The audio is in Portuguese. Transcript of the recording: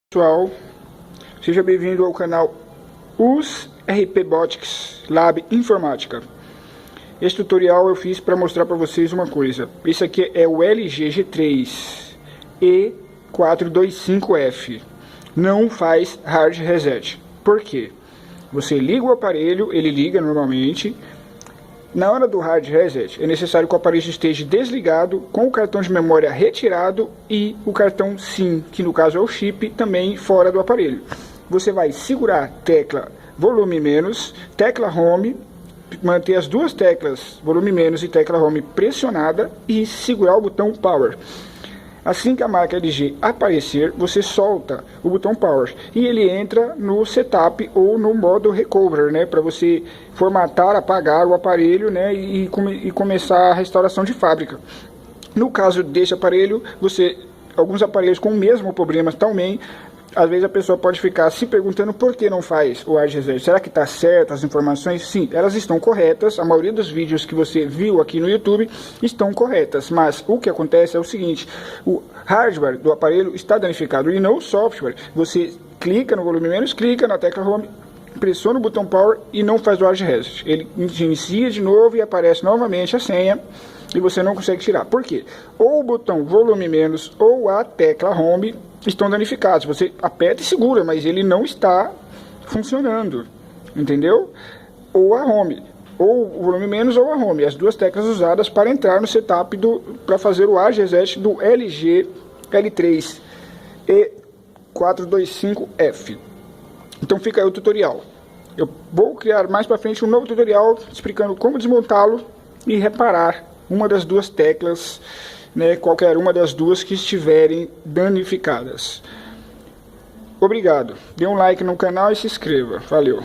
Pessoal, seja bem-vindo ao canal USRP Botics Lab Informática. Esse tutorial eu fiz para mostrar para vocês uma coisa. Esse aqui é o LG G3 E425F. Não faz hard reset. Por quê? Você liga o aparelho, ele liga normalmente. Na hora do hard reset, é necessário que o aparelho esteja desligado, com o cartão de memória retirado e o cartão SIM, que no caso é o chip, também fora do aparelho. Você vai segurar a tecla volume menos, tecla home, manter as duas teclas volume menos e tecla home pressionada e segurar o botão power. Assim que a marca LG aparecer, você solta o botão Power e ele entra no setup ou no modo Recover, né, para você formatar, apagar o aparelho, né, e começar a restauração de fábrica. No caso desse aparelho, alguns aparelhos com o mesmo problema também, às vezes a pessoa pode ficar se perguntando por que não faz o hard reset. Será que está certo as informações? Sim, elas estão corretas. A maioria dos vídeos que você viu aqui no YouTube estão corretas. Mas o que acontece é o seguinte: o hardware do aparelho está danificado e não o software. Você clica no volume menos, clica na tecla home, pressiona o botão power e não faz o hard reset. Ele inicia de novo e aparece novamente a senha e você não consegue tirar. Por quê? Ou o botão volume menos ou a tecla home estão danificados. Você aperta e segura, mas ele não está funcionando, entendeu? Ou a home, ou o volume menos ou a home, as duas teclas usadas para entrar no setup para fazer o hard reset do LG L3 E425F. Então fica aí o tutorial. Eu vou criar mais para frente um novo tutorial explicando como desmontá-lo e reparar uma das duas teclas, né, qualquer uma das duas que estiverem danificadas. Obrigado. Dê um like no canal e se inscreva. Valeu.